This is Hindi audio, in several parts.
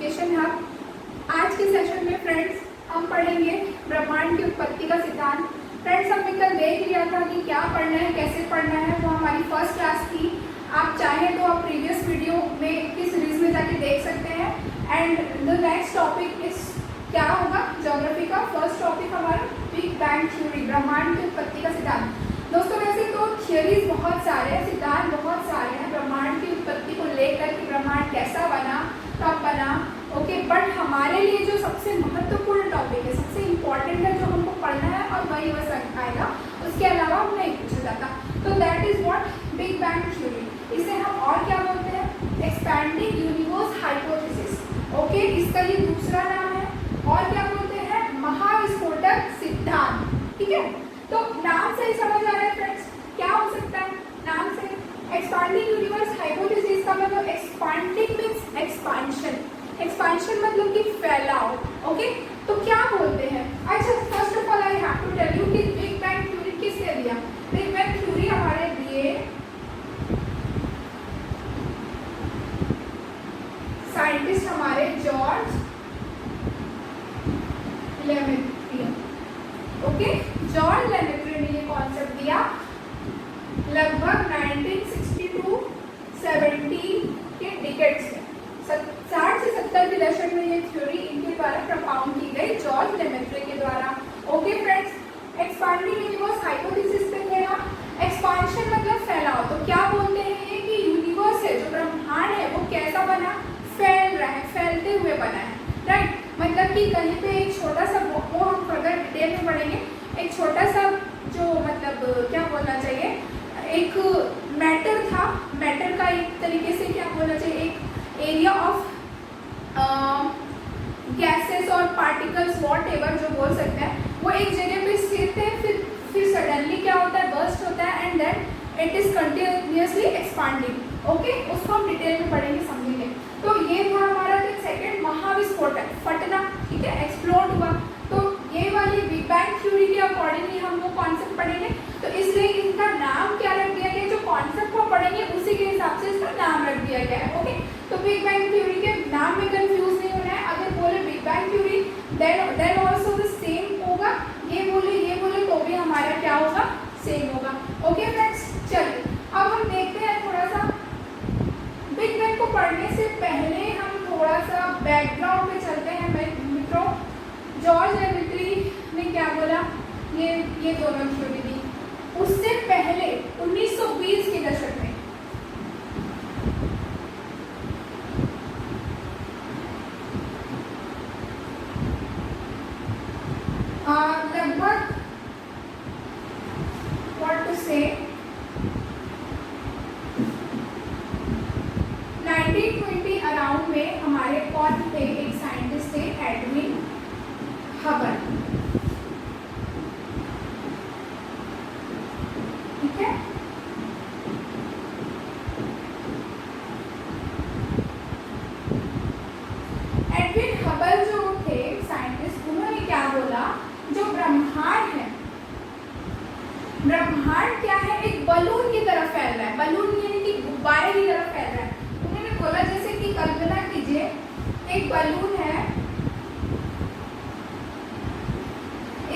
Education hub. आज के सेशन में फ्रेंड्स हम पढ़ेंगे ब्रह्मांड की उत्पत्ति का सिद्धांत। फ्रेंड्स हमने कल देख लिया था कि क्या पढ़ना है, कैसे पढ़ना है, वो हमारी फर्स्ट क्लास थी। आप चाहें तो आप प्रीवियस वीडियो में की सीरीज में जाके देख सकते हैं। एंड द नेक्स्ट टॉपिक इस क्या होगा, ज्योग्राफी का फर्स्ट टॉपिक हमारा बिग बैंग थ्योरी, ब्रह्मांड की उत्पत्ति का सिद्धांत। दोस्तों वैसे तो थियरीज बहुत सारे हैं, सिद्धांत बहुत सारे हैं ब्रह्मांड की उत्पत्ति को लेकर कि ब्रह्मांड कैसा बना, कब बना, ओके। बट हमारे लिए जो सबसे महत्वपूर्ण टॉपिक है, सबसे इम्पोर्टेंट है, जो हमको पढ़ना है और वही बस आएगा, उसके अलावा नहीं पूछा जाता। तो that is what big bang theory. इसे हम और क्या बोलते हैं, एक्सपैंडिंग यूनिवर्स हाइपोथेसिस, ओके। इसका ये दूसरा नाम है। और क्या बोलते हैं, महाविस्फोटक सिद्धांत, ठीक है। तो नाम से ही समझ आ रहा है फ्रेंड्स क्या हो सकता है। नाम से एक्सपांडिंग यूनिवर्स हाइपोथेसिस का मतलब एक्सपांडिंग मींस एक्सपांशन, एक्सपांशन मतलब कि फैलाव, ओके। तो क्या बोलते हैं, अच्छा first of all I have to tell you कि बिग बैंग थ्योरी किसने दिया। बिग बैंग थ्योरी हमारे दिए साइंटिस्ट हमारे George Lemaitre, okay. George Lemaitre ने ये कॉन्सेप्ट दिया लगभग 1960 के डिकेड्स में, 60 से 70 के दशक में ये थ्योरी इनके द्वारा प्रपाउंड की गई जॉर्ज लेमेट्रिय के द्वारा, okay friends. Expanding universe hypothesis पे थे ना, एक्सपांशन मतलब फैलाव। तो क्या बोलते हैं ये कि यूनिवर्स है, जो ब्रह्मांड है, वो कैसा बना, फैल रहा है, फैलते हुए बना है, राइट। मतलब कि कहीं पे एक छोटा सा, वो हम फर्दर डिटेल में पढ़ेंगे, एक छोटा सा जो मतलब क्या बोलना चाहिए, एक मैटर था, मैटर का एक तरीके से क्या बोलना चाहिए, एक एरिया ऑफ गैसेस और पार्टिकल्स वॉट एवर जो बोल सकते हैं, वो एक जगह पे स्थिर थे, फिर सडनली क्या होता है, बर्स्ट होता है and then it is continuously expanding, okay. उसको हम डिटेल में पढ़ेंगे, समझेंगे। तो ये था हमारा सेकंड महाविस्फोटक, फटना, ठीक है, एक्सप्लोड हुआ। तो ये वाली बिग बैंग थ्योरी के अकॉर्डिंगली हम वो कॉन्सेप्ट पढ़ेंगे। तो इसलिए इनका नाम क्या रख दिया गया, जो कॉन्सेप्ट को पढ़ेंगे उसी के हिसाब से इसका नाम रख दिया गया है, ओके। तो बिग बैंग थ्योरी के नाम में कंफ्यूज नहीं होना है। अगर बोले big bang theory then also the same होगा, ये बोले तो भी हमारा क्या होगा, सेम होगा, ओके फ्रेंड्स। चलिए अब हम देखते हैं थोड़ा सा बिग बैंग को पढ़ने से पहले हम थोड़ा सा बैकग्राउंड में चलते हैं मित्रों। जॉर्ज लेमेट्रिय ने क्या बोला, ये दोनों थ्योरी दी। उससे पहले 1920 के दशक में लगभग व्हाट टू से 1920 अराउंड में हमारे कौन थे, एक साइंटिस्ट थे एडविन हबल, ठीक है। एडविन हबल जो थे साइंटिस्ट, उन्होंने क्या बोला, जो ब्रह्मांड है, ब्रह्मांड क्या है, एक बलून की तरह फैल रहा है, बलून यानी कि गुब्बारे की तरह फैल रहा है। उन्होंने बोला जैसे कि कल्पना कीजिए एक बलून है,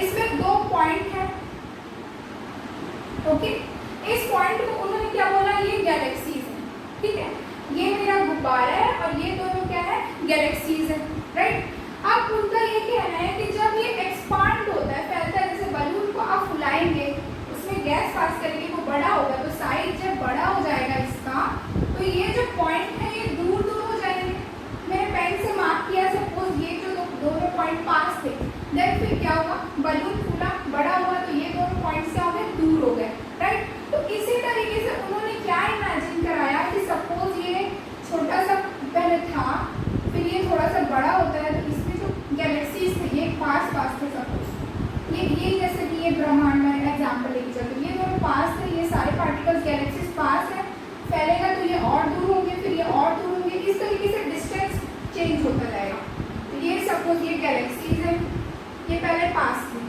इसमें 2 पॉइंट है, ओके। इस पॉइंट को उन्होंने क्या बोला, ये गैलेक्सीज है, ठीक है। ये मेरा गुब्बारा है और ये दोनों क्या है, गैलेक्सीज है, राइट। अब उनका ये कहना है कि जब ये एक्सपांड होता है, फैलता है, जैसे बलून को आप फुलाएंगे, उसमें गैस पास करेंगे, वो बड़ा होगा, तो साइज जब बड़ा हो जाएगा इसका, तो ये जो पॉइंट है ये दूर दूर हो जाएंगे। मैंने पेन से मार्क किया, सपोज ये जो दोनों पॉइंट पास थे, देन फिर क्या हुआ, बलून फूला, बड़ा हुआ, तो ये दोनों पॉइंट क्या हो गए, दूर हो गए, राइट। तो इसी तरीके से उन्होंने क्या इमेजिन कराया कि सपोज ये छोटा सा पहले था, फिर ये थोड़ा सा बड़ा होता है, तो इसमें जो गैलेक्सीज थे ये पास पास थे, सपोज ये जैसे कि ये ब्रह्मांड में एग्जाम्पल लेके चलते, ये दोनों पास थे, ये सारे पार्टिकल्स गैलेक्सीज पास है, फैलेगा तो ये और दूर होंगे, फिर ये और दूर होंगे, इस तरीके से डिस्टेंस चेंज होता जाएगा। तो ये सपोज ये गैलेक्सीज है, ये पहले पास थी,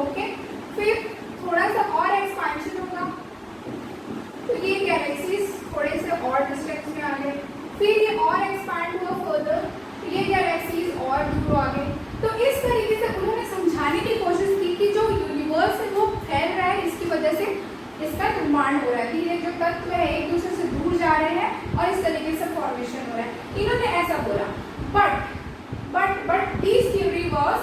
ओके। फिर थोड़ा सा और एक्सपांशन होगा, तो ये गैलेक्सीज इसका निर्माण हो रहा है। धीरे जो तत्व है एक दूसरे से दूर जा रहे हैं और इस तरीके से फॉर्मेशन हो रहा है। इन्होंने ऐसा बोला, but this theory was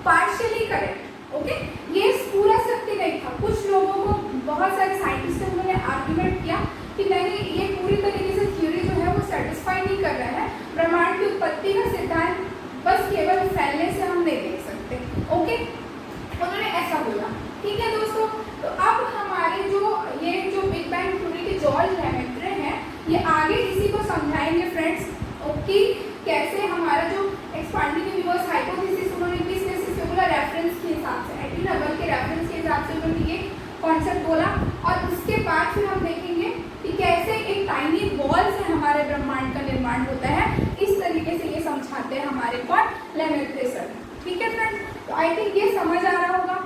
partially correct. Okay, ये पूरा सत्य नहीं था। कुछ लोगों को, बहुत सारे साइंटिस्टों ने आर्ग्यूमेंट किया कि नहीं, ये पूरी तरीके से थ्योरी जो है वो सेटिस्फाई नहीं कर रहा है। ब्रह्मांड की उत्पत्ति का सिद्धांत बस केवल फैलने से हम नहीं देख सकते। ओके, उन्होंने ऐसा बोला। ठीक है दोस्तों, तो अब हमारे ये जो बिग बैंग थ्योरी के जॉर्ज लेमेट्रे हैं, ये आगे इसी को समझाएंगे फ्रेंड्स। ओके, कैसे हमारा जो एक्सपांडिंग यूनिवर्स हाइपोथेसिस उन्होंने किस बेसिस पे बोला, रेफरेंस के हिसाब से, एडी नबल के रेफरेंस के हिसाब से उन्होंने ये कॉन्सेप्ट बोला। और उसके बाद फिर हम देखेंगे कि कैसे एक टाइनी बॉल से हमारे ब्रह्मांड का निर्माण होता है। इस तरीके से ये समझाते हैं हमारे कौन, लेमेट्रे सर। ठीक है फ्रेंड्स, तो आई थिंक ये समझ आ रहा होगा।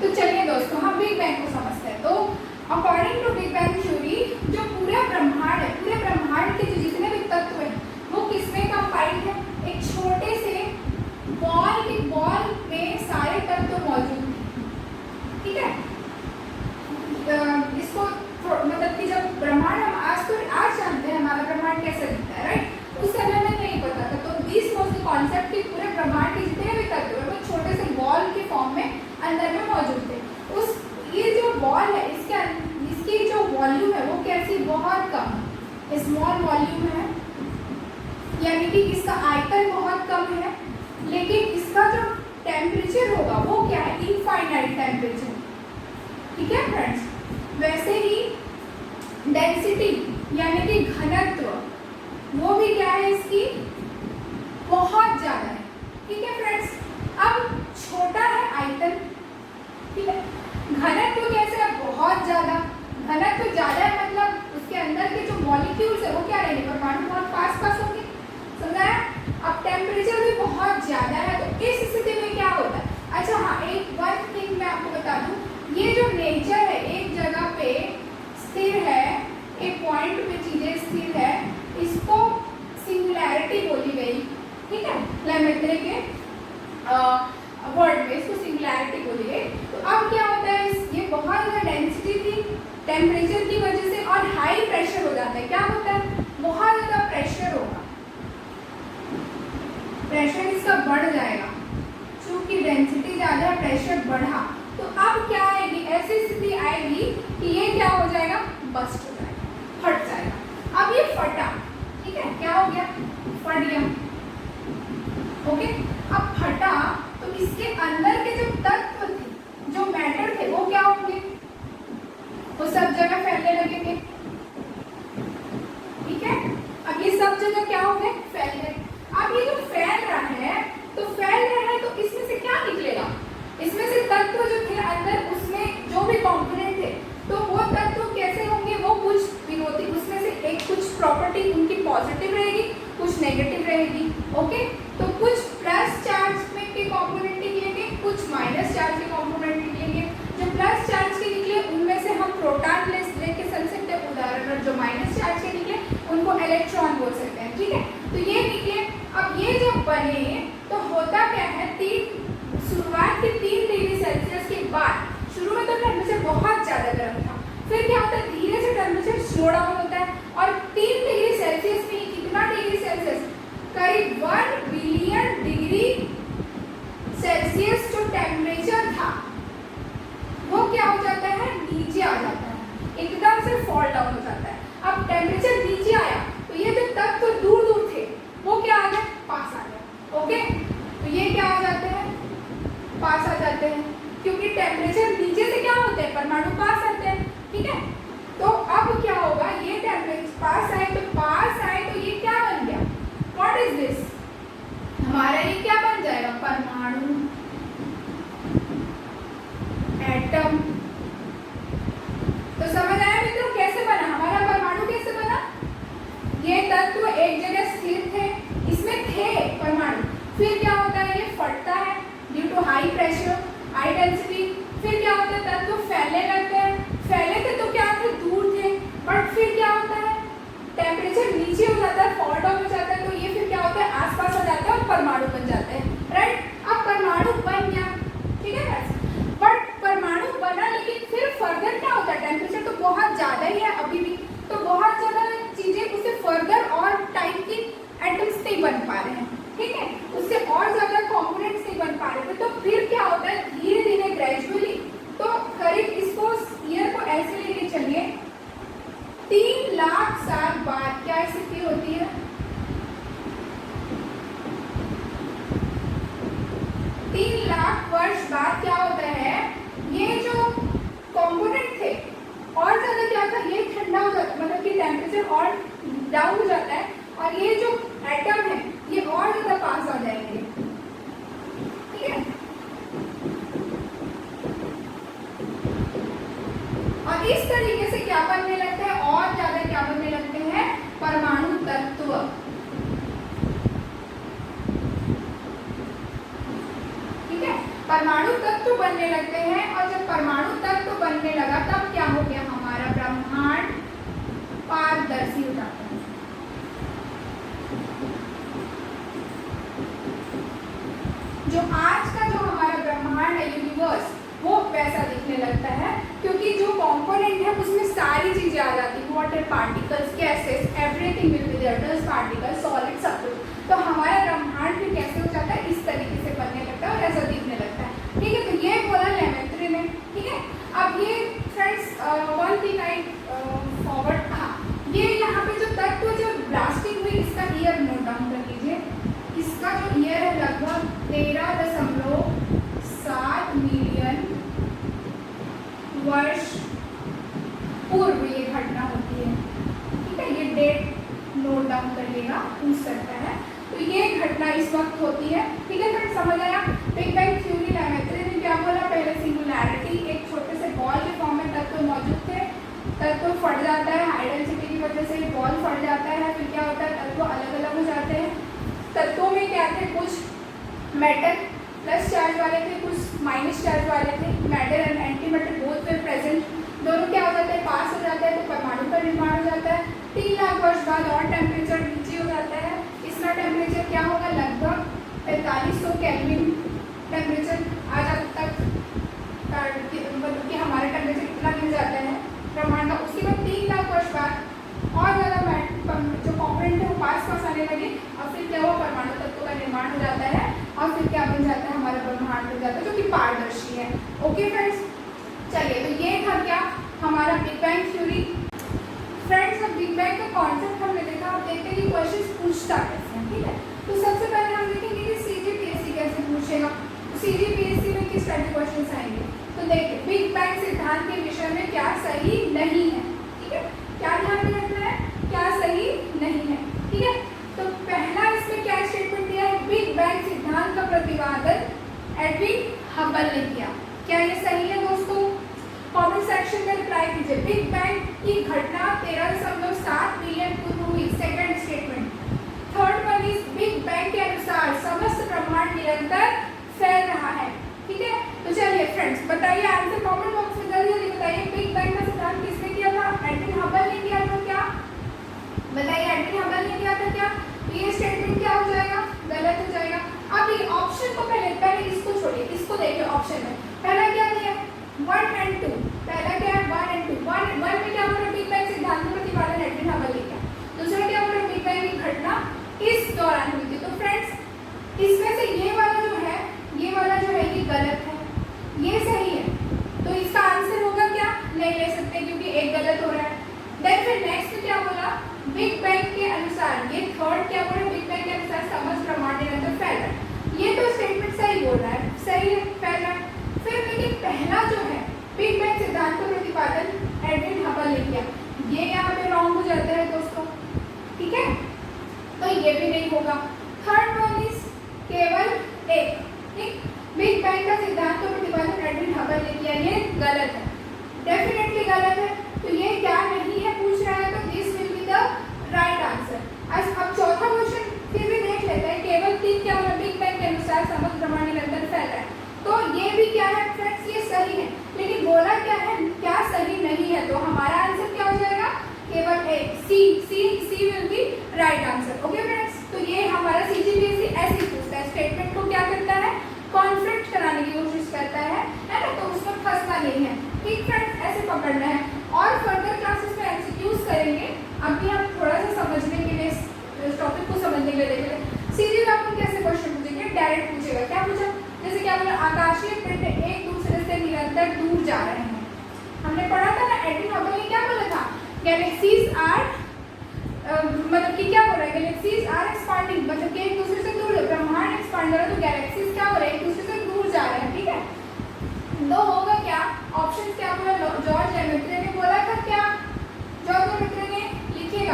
तो चलिए दोस्तों, हम बिग बैंग को समझते हैं। तो according to big bang theory, जो पूरा ब्रह्मांड है, पूरे ब्रह्मांड के जो जितने भी तत्व हैं वो किसमें कंबाइंड है, एक छोटे से बॉल में सारे तत्व मौजूद हैं। ठीक है, इसको मतलब कि जब ब्रह्मांड हम आज जानते हैं हमारा ब्रह्मांड कैसे दिखता है, राइट, उस समय में नहीं पता था। तो दिस वाज द कॉन्सेप्ट कि पूरे ब्रह्मांड के जितने भी तत्व हैं वो छोटे से बॉल के फॉर्म में अंदर में मौजूद थे। ये जो बॉल है, इसकी जो वॉल्यूम है वो कैसी, बहुत कम, स्मॉल वॉल्यूम है, यानी कि इसका आयतन बहुत कम है, लेकिन इसका जो टेम्परेचर होगा वो क्या है, इनफाइनाइट टेम्परेचर। ठीक है फ्रेंड्स, वैसे ही डेंसिटी यानी कि घनत्व, वो भी क्या है इसकी, बहुत ज्यादा है। ठीक है फ्रेंड्स, अब छोटा है आयतन, ठीक है, घनत्व कैसे है, बहुत ज्यादा। घनत्व ज्यादा है मतलब उसके अंदर के जो मॉलिक्यूल्स है वो क्या रहेंगे, परमाणु बहुत पास होंगे, समझा है। अब टेम्परेचर भी बहुत ज्यादा है, तो इस स्थिति में क्या होता है। अच्छा हाँ, एक वन थिंग मैं आपको बता दूं, ये जो नेचर है एक जगह पे स्थिर है, एक पॉइंट पे चीजें स्थिर है, इसको सिंगुलैरिटी बोली गई। ठीक है, लेमेट्रे के वर्ड में इसको सिंगुलैरिटी बोली गई। तो अब क्या होता है, ये बहुत ज़्यादा डेंसिटी थी टेम्परेचर की वजह से, और हाई प्रेशर हो जाता है। क्या होता है, बहुत ज़्यादा प्रेशर होगा, प्रेशर इसका बढ़ जाएगा, चूंकि डेंसिटी ज़्यादा है प्रेशर बढ़ा। तो अब क्या आएगी, ऐसी स्थिति आएगी कि ये क्या हो जाएगा, बस्ट हो जाएगा, फट जाएगा। अब ये फटा, ठीक है, क्या हो गया, फट गया। ओके, अब फटा तो इसके अंदर के जो तत्व थे, जो मैटर थे, वो क्या होंगे, वो सब जगह फैलने लगेंगे। ठीक है, अब ये सब जगह क्या होंगे, फैल गए। अब ये जो फैल रहा है, तो फैल रहा है तो इसमें से क्या निकलेगा, इसमें से तत्व जो थे अंदर, उसमें जो भी कंपोनेंट थे, तो वो तत्व कैसे होंगे, वो कुछ भी होती, उसमें से एक कुछ प्रॉपर्टी उनकी पॉजिटिव रहेगी, कुछ नेगेटिव रहेगी। ओके, तो कुछ प्लस चार्ज में के कंपोनेंट निकलेंगे, कुछ माइनस चार्ज के कंपोनेंट निकलेंगे। जो प्लस चार्ज के निकले उनमें से हम प्रोटॉन लेके चल सकते हैं उदाहरण, और जो माइनस चार्ज के निकले उनको इलेक्ट्रॉन बोल सकते हैं। ठीक है, तो ये निकले। अब ये जब बने तो होता क्या है, शुरुआत के 3 डिग्री सेल्सियस के बाद, शुरू में तो टेम्परेचर बहुत ज़्यादा गर्म था, फिर क्या होता है, धीरे से टेम्परेचर स्लो डाउन होता है, और 3 डिग्री सेल्सियस में कितना डिग्री सेल्सियस, करीब 1 बिलियन डिग्री सेल्सियस जो टेम्परेचर था वो क्या हो जाता है, नीचे आ जाता है, एकदम से फॉल डाउन हो जाता है। अब टेम्परेचर नीचे आया तो ये जो तत्व दूर दूर थे वो क्या आ गए, पास आ गए। ओके, तो ये क्या आ जाते हैं, पास आ जाते हैं, क्योंकि टेम्परेचर नीचे से क्या होते हैं, परमाणु पास आते हैं। ठीक है, तो अब क्या होगा, ये टेम्परेचर पास आए तो ये क्या बन गया, व्हाट इज दिस, हमारा ये क्या बन जाएगा, परमाणु, एटम। तो समझ आया मित्रों कैसे बना हमारा परमाणु, कैसे बना, ये तत्व एक जगह स्थिर थे, इसमें थे परमाणु, फिर क्या होता है, ये फटता है due to high pressure, high density, फिर क्या होता है, तत्व फैलने लगते हैं, फैले थे तो क्या थे, दूर थे, बट फिर क्या होता है, टेम्परेचर नीचे हो जाता है, फॉल डाउन हो जाता है, तो ये फिर क्या होता है, आसपास टेम्परेचर और डाउन हो जाता है और ये जो एटम है ये और ज्यादा पास आ जाएंगे, ठीक है। और इस तरीके से क्या बनने लगते हैं, और ज्यादा क्या बनने लगते हैं, परमाणु तत्व। ठीक है, परमाणु तत्व बनने लगते हैं। और जब परमाणु तत्व बनने लगा तब क्या हो गया, हमारा ब्रह्मांड पारदर्शी हो जाता है। जो आज का जो हमारा ब्रह्मांड है, यूनिवर्स, वो वैसा दिखने लगता है क्योंकि जो कंपोनेंट है उसमें सारी चीजें आ जाती है, water particles, gases, everything will be there, dust particles, solid, सब कुछ। तो हमारा ब्रह्मांड भी कैसे हो जाता है, इस तरीके से बनने लगता है और ऐसा दिखने लगता है। ठीक है, तो ये बोला लेमेट्री ने। ठीक है, अब ये friends one thing I forward, हाँ, ये यहाँ पे जो तत्व जो ब्लास्टिंग हुई इसका ईयर नोट डाउन कर लीजिए। इसका जो ईयर है लगभग 13.7 मिलियन वर्ष पूर्व ये घटना होती है। ठीक है, ये डेट नोट डाउन करिएगा, पूछ सकता है। तो ये घटना इस वक्त होती है। ठीक है फ्रेंड्स, समझ आया। बिग बैंग थ्योरी लेमेट्री ने क्या बोला, पहले सिंगुलैरिटी, एक छोटे से बॉल के फॉर्म में तत्व मौजूद थे, तत्व फट जाता है हाइड्रोजन की वजह से, बॉल फट जाता है, फिर क्या होता है, तत्व अलग अलग हो जाते हैं। तत्वों में क्या थे, कुछ मेटल प्लस चार्ज वाले थे, कुछ माइनस चार्ज वाले थे। Metal and anti metal both way present, दोनों क्या हो जाते हैं, पास हो जाते हैं, तो परमाणु का निर्माण हो जाता है। 3 लाख वर्ष बाद और टेम्परेचर नीचे हो जाता है। इसका टेम्परेचर क्या होगा, लगभग 4500 केल्विन टेम्परेचर आ जाता तक, मतलब कि हमारा टेम्परेचर इतना गिर जाता है ब्रह्मांड का। उसके बाद 3 लाख वर्ष बाद और ज़्यादा जो कॉम्पोनेंट है वो पास आने लगे और फिर क्या हुआ, परमाणु तत्व का निर्माण हो जाता है और फिर क्या बन जाता है, हमारा ब्रह्मांड बन जाता है जो कि पारदर्शी है। ओके फ्रेंड्स, चलिए, तो ये था क्या, हमारा बिग बैंग थ्योरी। फ्रेंड्स, अब बिग बैंग का कॉन्सेप्ट हमने देखा, आप देखते हैं कि क्वेश्चन पूछता कैसे है। ठीक है, तो सबसे पहले हम देखेंगे कि सीजीपीएससी कैसे पूछेगा। सीजीपीएससी में किस टाइप के क्वेश्चन आएंगे। तो देखिए, बिग बैंग सिद्धांत के विषय में क्या सही नहीं है। ठीक है, क्या ध्यान में रखना है, क्या सही नहीं है। ठीक है, तो पहला इसमें क्या स्टेटमेंट दिया है, बिग बैंग सिद्धांत का प्रतिपादन एडविन हबल ने किया। क्या ये सही है दोस्तों? कमेंट सेक्शन में रिप्लाई कीजिए। बिग बैंग की घटना 13.7 मिलियन पूर्व हुई, second statement. Third one is big bang के अनुसार समस्त ब्रह्मांड निरंतर फैल रहा है। ठीक है, तो चलिए फ्रेंड्स, बताइए आंसर कमेंट बॉक्स में जल्दी जल्दी बताइए। बिग बैंग का सिद्धांत किसने किया था, एडविन हबल ने किया था क्या? बताइए, एडविन हबल ने किया था क्या? ये स्टेटमेंट क्या हो जाएगा, गलत हो जाएगा। अब ये ऑप्शन को पहले इसको छोड़िए, इसको देखिए। ऑप्शन में पहला क्या दिया, 1 and 2। पहला क्या है, 1 and 2। 1 में क्या बोल रहा है, बिग बैंग सिद्धांत का प्रतिपादन एडविन हबल ने किया। दूसरा क्या बोल रहा है, बिग बैंग की घटना इस दौरान हुई थी। तो फ्रेंड्स, इसमें से ये वाला जो है, ये वाला जो है ये गलत है, ये सही है। तो इसका आंसर होगा क्या, नहीं ले सकते क्योंकि एक गलत हो रहा है। देन फिर नेक्स्ट क्या बोला, बिग बैंग के अनुसार, ये थर्ड क्या बोल रहा है, बिग बैंग के अनुसार समस्त ब्रह्मांड निरंतर फैल रहा है। ये तो स्टेटमेंट सही बोल रहा है, सही है, फैल रहा है। फिर लेकिन पहला जो है, बिग बैंग सिद्धांत का प्रतिपादन एडविन हबल ने किया, ये यहाँ पे रॉन्ग हो जाता है दोस्तों। ठीक है, तो ये भी नहीं होगा। थर्ड वन इज केवल एक, ठीक, बिग बैंग का सिद्धांत का प्रतिपादन एडविन हबल ने किया, ये गलत है, डेफिनेटली गलत है। तो ये क्या नहीं है पूछ रहा है, तो this will be the right answer. अब चौथा क्वेश्चन फिर भी देख लेते हैं। केवल 3 क्या बोला, बिग बैंग के अनुसार समस्त ब्रह्मांड निरंतर फैल रहा है। तो ये भी क्या है फ्रेंड्स, ये सही है, लेकिन बोला क्या है, क्या सही नहीं है। तो हमारा आंसर क्या हो जाएगा, केवल एक, C will be right answer. Okay friends, तो ये हमारा सीजीपीएससी ऐसे ही पूछता है, स्टेटमेंट को क्या करता है, कॉन्फ्लिक्ट कराने की कोशिश करता है ना, तो उसमें फंसना नहीं है। ठीक फ्रेंड्स, ऐसे पकड़ना है। और फर्दर क्लासेस में एमसीक्यूज करेंगे। अभी हम थोड़ा सा समझने के लिए, इस टॉपिक को समझने के लिए देख लें। सीरीज आपको कैसे क्वेश्चन पूछेंगे, डायरेक्ट पूछेगा। क्या पूछा, जैसे क्या बोला, आकाशीय पिंड एक दूसरे से निरंतर दूर जा रहे हैं। हमने पढ़ा था ना, एडविन हबल ने क्या बोला था, गैलेक्सीज आर, मतलब कि क्या हो रहा है, गैलेक्सीज आर एक्सपांडिंग, मतलब कि एक दूसरे से दूर, ब्रह्मांड एक्सपांड हो रहा है, तो गैलेक्सीज क्या हो रहे हैं, एक दूसरे से दूर जा रहे हैं। ठीक है, तो होगा क्या, ऑप्शन क्या बोला, जॉर्ज लेमेत्रे ने बोला था क्या, जॉर्ज लेमेत्रे ने, लिखिएगा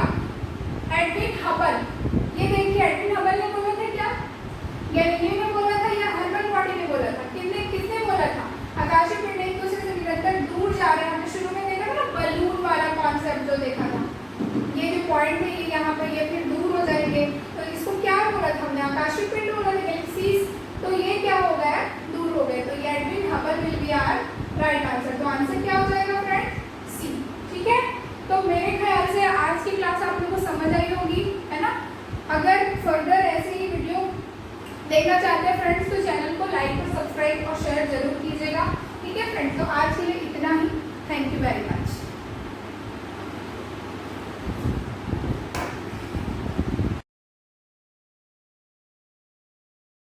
पॉइंट है ये यहाँ पे, ये फिर दूर हो जाएंगे, तो इसको क्या बोला था हमने, आकाशीय पिंड बोला था, गैलेक्सीज, तो ये क्या हो गया, दूर हो गए, तो ये Edwin Hubble will be our right answer. तो आंसर क्या हो जाएगा फ्रेंड, सी। ठीक है, तो मेरे ख्याल से आज की क्लास आप लोगों को समझ आई होगी, है ना। अगर फर्दर ऐसे ही वीडियो देखना चाहते हैं फ्रेंड्स तो चैनल को लाइक और सब्सक्राइब और शेयर जरूर कीजिएगा। ठीक है फ्रेंड्स, तो आज के लिए इतना ही। Thank you very much.